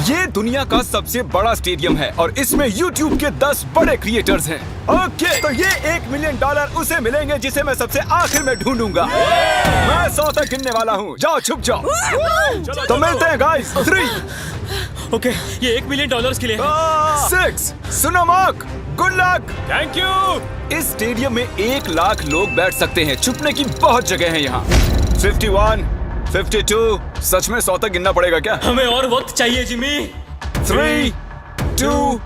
ये दुनिया का सबसे बड़ा स्टेडियम है और इसमें YouTube के 10 बड़े क्रिएटर्स हैं। ओके, तो ये $1 मिलियन उसे मिलेंगे जिसे मैं सबसे आखिर में ढूंढूंगा। मैं 100 तक गिनने वाला हूँ। जाओ छुप जाओ। तो मिलते हैं गाइस। 3 ओके, ये $1 मिलियन के लिए है। 6 सुनो mark, good luck. Thank you. इस स्टेडियम में 1 लाख लोग बैठ सकते हैं। छुपने की बहुत जगह है यहाँ। 51, 52, सच में 100 तक गिनना पड़ेगा क्या? हमें और वक्त चाहिए जिमी। 3, 2,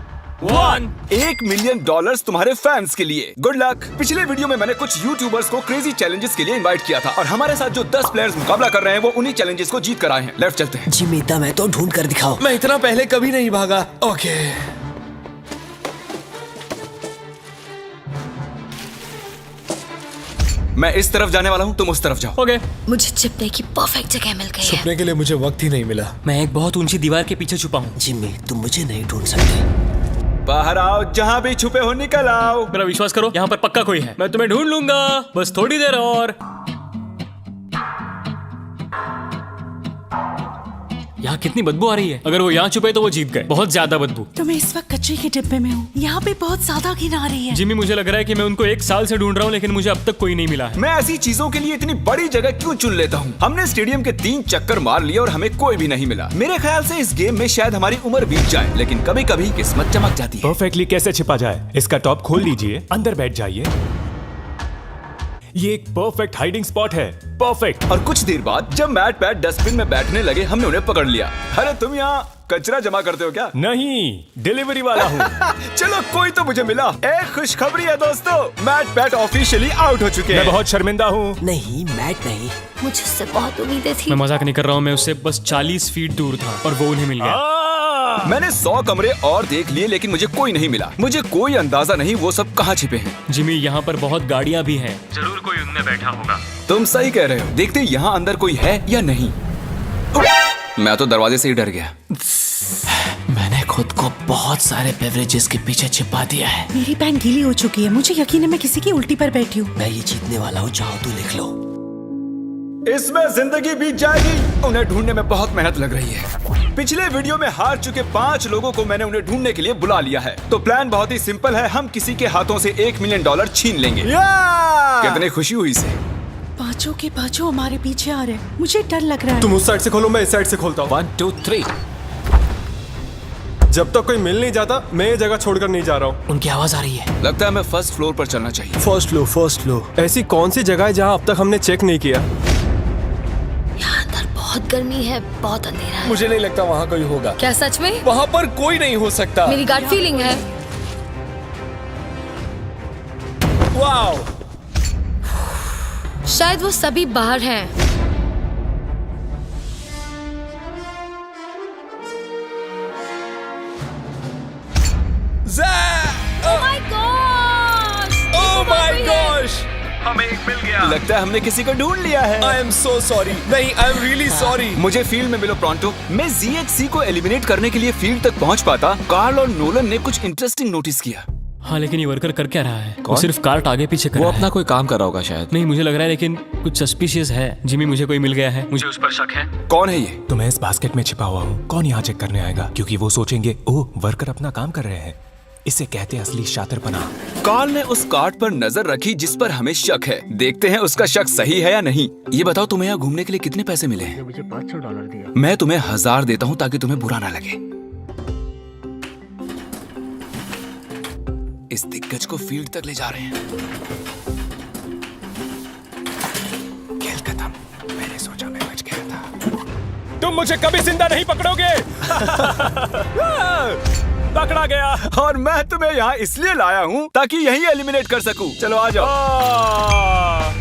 1। $1 मिलियन तुम्हारे फैंस के लिए। Good luck. पिछले वीडियो में मैंने कुछ यूट्यूबर्स को क्रेजी चैलेंजेस के लिए इनवाइट किया था और हमारे साथ जो 10 प्लेयर्स मुकाबला कर रहे हैं वो उन्हीं चैलेंजेस को जीत कर आए हैं। लेफ्ट चलते हैं। जिमी दम है तो ढूंढ कर दिखाओ। मैं इतना पहले कभी नहीं भागा। ओके, मैं इस तरफ जाने वाला हूँ, तुम उस तरफ जाओ। ओके। मुझे छिपने की परफेक्ट जगह मिल गई है। छुपने के लिए मुझे वक्त ही नहीं मिला। मैं एक बहुत ऊंची दीवार के पीछे छुपा हूँ। जिमी तुम मुझे नहीं ढूंढ सकते। बाहर आओ, जहाँ भी छुपे हो निकल आओ। मेरा विश्वास करो, यहाँ पर पक्का कोई है। मैं तुम्हें ढूंढ लूंगा, बस थोड़ी देर और। यहाँ कितनी बदबू आ रही है। अगर वो यहाँ छुपे तो वो जीत गए। बहुत ज्यादा बदबू। तो मैं इस वक्त कचरे के डिब्बे में हूँ। यहाँ पे बहुत ज्यादा घिन आ रही है। जिमी मुझे लग रहा है कि मैं उनको 1 साल से ढूंढ रहा हूँ लेकिन मुझे अब तक कोई नहीं मिला है। मैं ऐसी चीजों के लिए इतनी बड़ी जगह क्यों चुन लेता हूँ? हमने स्टेडियम के 3 चक्कर मार लिए और हमें कोई भी नहीं मिला। मेरे ख्याल से इस गेम में शायद हमारी उम्र बीत जाए, लेकिन कभी कभी किस्मत चमक जाती है। परफेक्टली कैसे छिपा जाए? इसका टॉप खोल लीजिए, अंदर बैठ जाइए। ये एक परफेक्ट हाइडिंग स्पॉट है। परफेक्ट। और कुछ देर बाद जब मैट पैट डस्टबिन में बैठने लगे, हमने उन्हें पकड़ लिया। अरे तुम यहाँ कचरा जमा करते हो क्या? नहीं, डिलीवरी वाला हूँ। चलो कोई तो मुझे मिला। एक खुशखबरी है दोस्तों, मैट पैट ऑफिशियली आउट हो चुके हैं। मैं बहुत शर्मिंदा हूँ। नहीं मैट नहीं। मुझे उससे बहुत उम्मीदें थी। मैं मजाक नहीं कर रहा हूँ, मैं उससे बस 40 फीट दूर था और वो उन्हें मिल गया। मैंने 100 कमरे और देख लिए लेकिन मुझे कोई नहीं मिला। मुझे कोई अंदाजा नहीं वो सब कहाँ छिपे हैं। जिमी यहाँ पर बहुत गाड़ियाँ भी हैं। जरूर कोई उनमें बैठा होगा। तुम सही कह रहे हो। देखते यहाँ अंदर कोई है या नहीं। मैं तो दरवाजे से ही डर गया। मैंने खुद को बहुत सारे बेवरेजेस के पीछे छिपा दिया है। मेरी पैंट गीली हो चुकी है। मुझे यकीन है मैं किसी की उल्टी पर बैठी हूँ। मैं ये जीतने वाला हूँ, चाहो तो लिख लो। इसमें जिंदगी बीत जाएगी। उन्हें ढूंढने में बहुत मेहनत लग रही है। पिछले वीडियो में हार चुके 5 लोगों को मैंने उन्हें ढूंढने के लिए बुला लिया है। तो प्लान बहुत ही सिंपल है, हम किसी के हाथों से $1 मिलियन छीन लेंगे। कितनी खुशी हुई इसे। पांचों के पांचों हमारे पीछे आ रहे हैं। मुझे डर लग रहा है। तुम उस साइड से खोलो, मैं इस साइड से खोलता हूँ। 1, 2, 3। जब तक कोई मिल नहीं जाता मैं ये जगह छोड़कर नहीं जा रहा हूँ। उनकी आवाज आ रही है। लगता है हमें फर्स्ट फ्लोर पर चलना चाहिए। First floor. ऐसी कौन सी जगह है जहाँ अब तक हमने चेक नहीं किया? यहाँ अंदर बहुत गर्मी है, बहुत अंधेरा है। मुझे नहीं लगता वहाँ कोई होगा। क्या सच में? वहाँ पर कोई नहीं हो सकता। मेरी गट फीलिंग है। वाओ, शायद वो सभी बाहर हैं। ओह माय गॉश, हमें एक मिल गया। लगता है हमने किसी को ढूंढ लिया है। I am so sorry. नहीं, आई एम रियली सॉरी। मुझे फील्ड में मिलो प्रॉन्टो। मैं ZHC को एलिमिनेट करने के लिए फील्ड तक पहुंच पाता। कार्ल और नोलन ने कुछ इंटरेस्टिंग नोटिस किया। हाँ, लेकिन ये वर्कर कर क्या रहा है? वो सिर्फ कार्ट आगे पीछे कर रहा है। कोई काम कर रहा होगा शायद। नहीं, मुझे लग रहा है लेकिन कुछ सस्पिशियस है। जिमी मुझे कोई मिल गया है, मुझे उस पर शक है। कौन है ये? तो मैं इस बास्केट में छिपा हुआ हूँ। कौन यहाँ चेक करने आएगा? क्योंकि वो सोचेंगे ओह वर्कर अपना काम कर रहे हैं। इसे कहते हैं असली शातिरपना। कार्ल ने उस कार्ड पर नजर रखी जिस पर हमें शक है। देखते हैं उसका शक सही है या नहीं। ये बताओ तुम्हें यहाँ घूमने के लिए कितने पैसे मिले हैं? मुझे $500 दिया। मैं तुम्हें 1000 देता हूँ ताकि तुम्हें बुरा ना लगे। इस दिग्गज को फील्ड तक ले जा रहे हैं। खेल खत्म। मैंने सोचा मैं बच गया था। तुम मुझे कभी जिंदा नहीं पकड़ोगे। पकड़ा गया। और मैं तुम्हें यहाँ इसलिए लाया हूँ ताकि यही एलिमिनेट कर सकूं। चलो आ जाओ।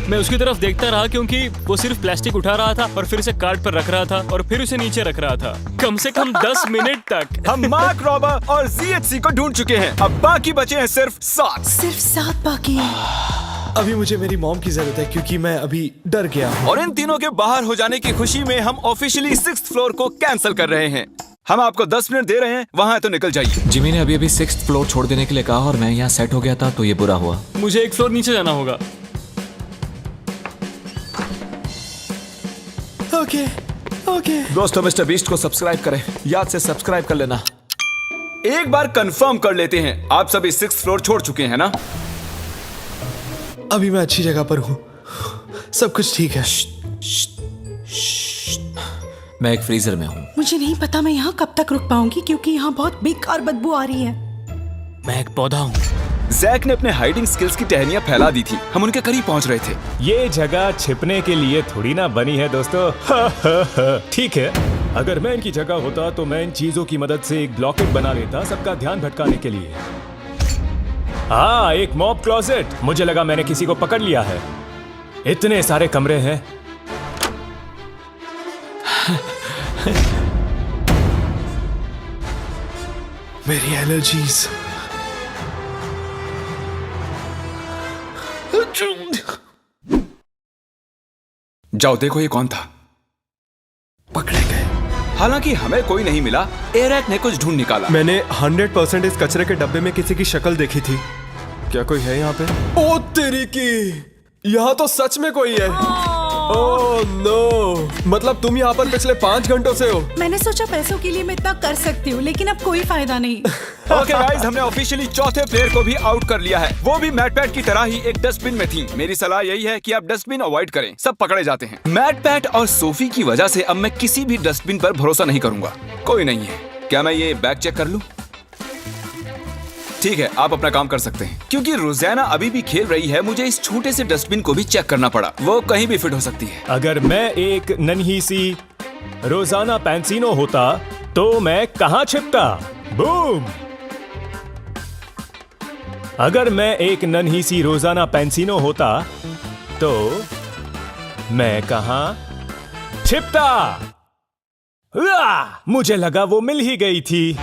मैं उसकी तरफ देखता रहा क्योंकि वो सिर्फ प्लास्टिक उठा रहा था और फिर उसे कार्ट पर रख रहा था और फिर उसे नीचे रख रहा था, कम से कम 10 मिनट तक। हम मार्क रॉबर और ZHC को ढूंढ चुके हैं। अब बाकी बचे हैं सिर्फ 7। सिर्फ 7 बाकी है। अभी मुझे मेरी मॉम की जरूरत है क्योंकि मैं अभी डर गया हूँ। और इन तीनों के बाहर हो जाने की खुशी में हम ऑफिशियली 6th फ्लोर को कैंसिल कर रहे हैं। हम आपको 10 मिनट दे रहे हैं, वहाँ तो निकल जाइए। जिमी ने अभी 6th फ्लोर छोड़ देने के लिए कहा और मैं यहाँ सेट हो गया था तो ये बुरा हुआ। मुझे 1 फ्लोर नीचे जाना होगा। ओके, ओके दोस्तों मिस्टर बीस्ट को सब्सक्राइब करें, याद से सब्सक्राइब कर लेना। एक बार कंफर्म कर लेते हैं, आप सभी 6th फ्लोर छोड़ चुके हैं ना? अभी मैं अच्छी जगह पर हूँ, सब कुछ ठीक है। मैं एक फ्रीजर में हूँ। मुझे नहीं पता मैं यहाँ कब तक रुक पाऊंगी क्योंकि यहाँ बहुत बेकार बदबू आ रही है। मैं एक पौधा हूँ। जैक ने अपने हाइडिंग स्किल्स की टहनियां फैला दी थी, हम उनके करीब पहुंच रहे थे। ये जगह छिपने के लिए थोड़ी ना बनी है दोस्तों। ठीक है, अगर मैं इनकी जगह होता तो मैं इन चीजों की मदद से एक ब्लॉकेट बना लेता सबका ध्यान भटकाने के लिए। हाँ, एक मॉब क्लोजेट। मुझे लगा मैंने किसी को पकड़ लिया है। इतने सारे कमरे हैं। मेरी एलर्जीज। जाओ देखो ये कौन था। पकड़े गए। हालांकि हमें कोई नहीं मिला, एरैक ने कुछ ढूंढ निकाला। मैंने 100% इस कचरे के डब्बे में किसी की शक्ल देखी थी। क्या कोई है यहाँ पे? ओ तेरी की, यहाँ तो सच में कोई है। ओह नो, मतलब तुम यहाँ पर पिछले 5 घंटों से हो। मैंने सोचा पैसों के लिए मैं इतना कर सकती हूँ, लेकिन अब कोई फायदा नहीं। ओके गाइस, हमने ऑफिशियली चौथे प्लेयर को भी आउट कर लिया है। वो भी मैट पैट की तरह ही एक डस्टबिन में थी। मेरी सलाह यही है कि आप डस्टबिन अवॉइड करें, सब पकड़े जाते हैं। मैट पैट और सोफी की वजह से अब मैं किसी भी डस्टबिन पर भरोसा नहीं करूंगा। कोई नहीं है। क्या मैं ये बैग चेक कर लूं? ठीक है, आप अपना काम कर सकते हैं। क्योंकि रोजाना अभी भी खेल रही है, मुझे इस छोटे से डस्टबिन को भी चेक करना पड़ा। वो कहीं भी फिट हो सकती है। अगर मैं एक नन्ही सी रोजाना पैंसिनो होता तो मैं कहाँ छिपता? बूम! अगर मैं एक नन्ही सी रोजाना पैंसिनो होता तो मैं कहाँ छिपता? मुझे लगा वो मिल ही गई थी।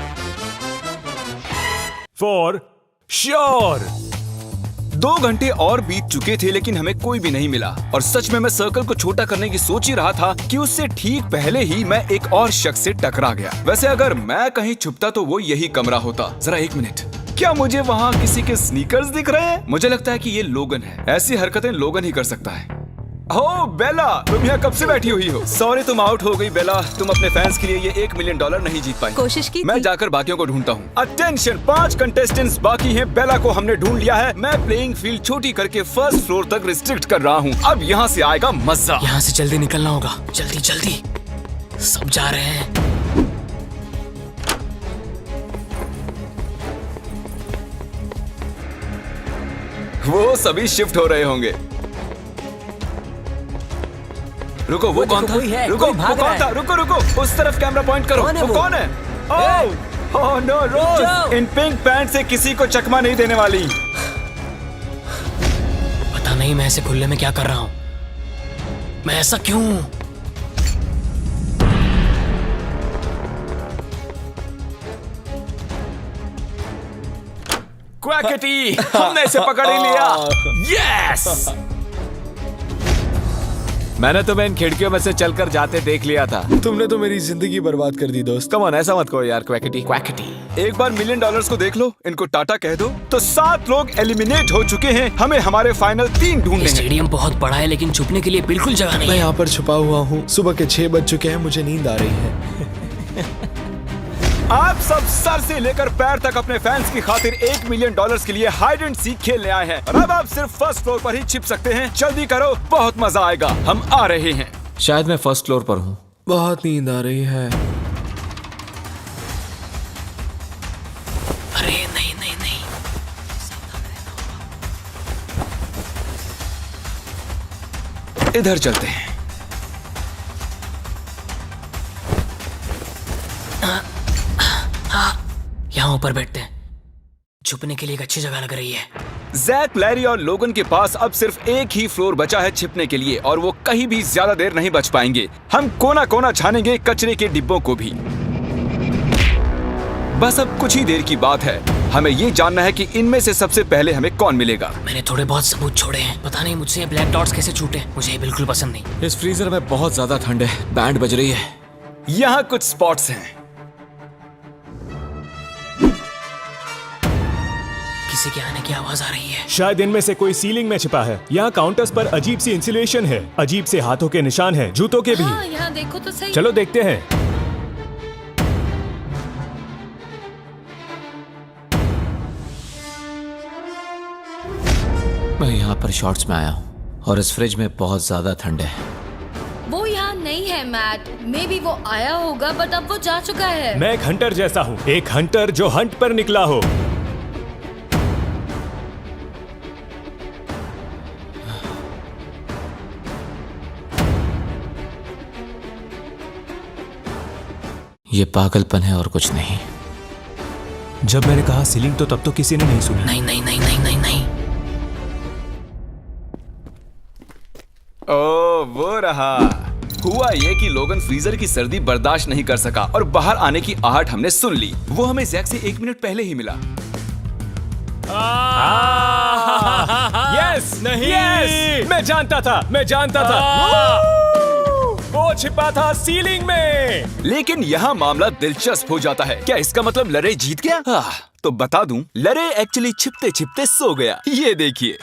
For sure. 2 घंटे और बीत चुके थे लेकिन हमें कोई भी नहीं मिला। और सच में मैं सर्कल को छोटा करने की सोच ही रहा था कि उससे ठीक पहले ही मैं एक और शख्स से टकरा गया। वैसे अगर मैं कहीं छुपता तो वो यही कमरा होता। जरा 1 मिनट, क्या मुझे वहाँ किसी के स्नीकर्स दिख रहे हैं? मुझे लगता है कि ये लोगन है। ऐसी हरकतें लोगन ही कर सकता है। ओह बेला, तुम यहाँ कब से बैठी हुई हो? सॉरी तुम आउट हो गई बेला। तुम अपने फैंस के लिए ये $1 मिलियन नहीं जीत पाई। कोशिश की मैं थी। जाकर बाकियों को ढूंढता हूँ। अटेंशन, 5 कंटेस्टेंट्स बाकी हैं। बेला को हमने ढूंढ लिया है। मैं प्लेइंग फील्ड छोटी करके 1st फ्लोर तक रिस्ट्रिक्ट कर रहा हूँ। अब यहाँ से आएगा मजा। यहाँ से जल्दी निकलना होगा। जल्दी जल्दी, सब जा रहे हैं। वो सभी शिफ्ट हो रहे होंगे। रुको, वो कौन था? रुको, वो कौन था? रुको रुको, उस तरफ कैमरा पॉइंट करो। वो कौन है? ओह नो, रोज इन पिंक पैंट से किसी को चकमा नहीं देने वाली। पता नहीं मैं ऐसे खुले में क्या कर रहा हूँ। मैं ऐसा क्यों? क्वैकेटी, हमने इसे पकड़ ही लिया। यस! मैंने तुम्हें इन खिड़कियों में से चलकर जाते देख लिया था। तुमने तो मेरी जिंदगी बर्बाद कर दी दोस्त। कम ऑन, ऐसा मत करो यार क्वैकेटी। क्वैकेटी, एक बार $1 मिलियन को देख लो, इनको टाटा कह दो। तो 7 लोग एलिमिनेट हो चुके हैं। हमें हमारे फाइनल 3 ढूंढने हैं। स्टेडियम बहुत बड़ा है लेकिन छुपने के लिए बिल्कुल जगह नहीं मैं है। यहाँ पर छुपा हुआ हूँ। सुबह के 6 बज चुके हैं, मुझे नींद आ रही है। आप सब सर से लेकर पैर तक अपने फैंस की खातिर $1 मिलियन के लिए हाइड एंड सीक खेलने आए हैं। और अब आप सिर्फ 1st फ्लोर पर ही छिप सकते हैं। जल्दी करो, बहुत मजा आएगा। हम आ रहे हैं। शायद मैं 1st फ्लोर पर हूँ। बहुत नींद आ रही है। अरे नहीं नहीं नहीं, इधर चलते हैं। यहाँ ऊपर बैठते हैं। छुपने के लिए एक अच्छी जगह लग रही है। जैक, लैरी और लोगन के पास अब सिर्फ एक ही फ्लोर बचा है छिपने के लिए और वो कहीं भी ज्यादा देर नहीं बच पाएंगे। हम कोना कोना छानेंगे, कचरे के डिब्बों को भी। बस अब कुछ ही देर की बात है। हमें ये जानना है कि इनमें से सबसे पहले हमें कौन मिलेगा। मैंने थोड़े बहुत सबूत छोड़े हैं। पता नहीं मुझसे ये ब्लैक डॉट्स कैसे छूटे। मुझे ये बिल्कुल पसंद नहीं। इस फ्रीजर में बहुत ज्यादा ठंड है। बैंड बज रही है। यहाँ कुछ स्पॉट्स हैं। किसी किसी के आने की आवाज आ रही है। शायद इनमें से कोई सीलिंग में छिपा है। यहाँ काउंटर्स पर अजीब सी इंसुलेशन है, अजीब से हाथों के निशान हैं, जूतों के भी। हाँ, यहाँ देखो तो सही। चलो देखते हैं। मैं यहाँ पर शॉर्ट्स में आया हूँ और इस फ्रिज में बहुत ज्यादा ठंड है। वो यहाँ नहीं है मैट। मे बी वो आया होगा बट अब वो जा चुका है। मैं एक हंटर जैसा हूँ, एक हंटर जो हंट पर निकला हो। ये पागलपन है और कुछ नहीं। जब मैंने कहा सीलिंग तो तब तो किसी ने नहीं सुना। नहीं नहीं नहीं नहीं नहीं नहीं। ओ, वो रहा। हुआ ये कि लोगन फ्रीजर की सर्दी बर्दाश्त नहीं कर सका और बाहर आने की आहट हमने सुन ली। वो हमें जैक से 1 मिनट पहले ही मिला। यस नहीं, यस मैं जानता था, मैं जानता था। वो छिपा था सीलिंग में। लेकिन यहाँ मामला दिलचस्प हो जाता है। क्या इसका मतलब लरे जीत गया? तो बता दूं, लरे एक्चुअली छिपते छिपते सो गया। ये देखिए,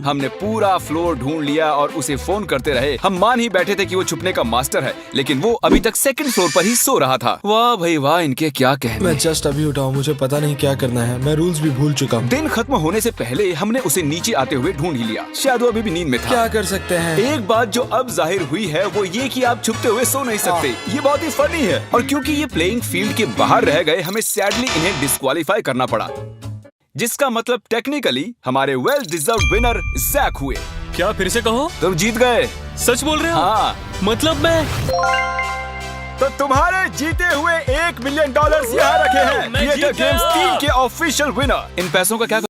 हमने पूरा फ्लोर ढूंढ लिया और उसे फोन करते रहे। हम मान ही बैठे थे कि वो छुपने का मास्टर है, लेकिन वो अभी तक 2nd फ्लोर पर ही सो रहा था। वाह भाई वाह, इनके क्या कहने। मैं जस्ट अभी उठा हूँ, मुझे पता नहीं क्या करना है। मैं रूल्स भी भूल चुका हूँ। दिन खत्म होने से पहले हमने उसे नीचे आते हुए ढूंढ ही लिया। शायद वो अभी भी नींद में था। क्या कर सकते हैं? एक बात जो अब जाहिर हुई है वो ये कि आप छुपते हुए सो नहीं सकते। ये बहुत ही फनी है। और क्योंकि ये प्लेइंग फील्ड के बाहर रह गए, हमें सैडली इन्हें डिस्क्वालीफाई करना पड़ा, जिसका मतलब टेक्निकली हमारे वेल डिजर्व्ड विनर जैक हुए। क्या फिर से कहो? तुम जीत गए। सच बोल रहे हो? हाँ। मतलब मैं तो तुम्हारे जीते हुए $1 मिलियन यहाँ रखे हैं। मैं जीत क्रिएटर गेम्स गया। 3 के ऑफिशियल विनर। इन पैसों का क्या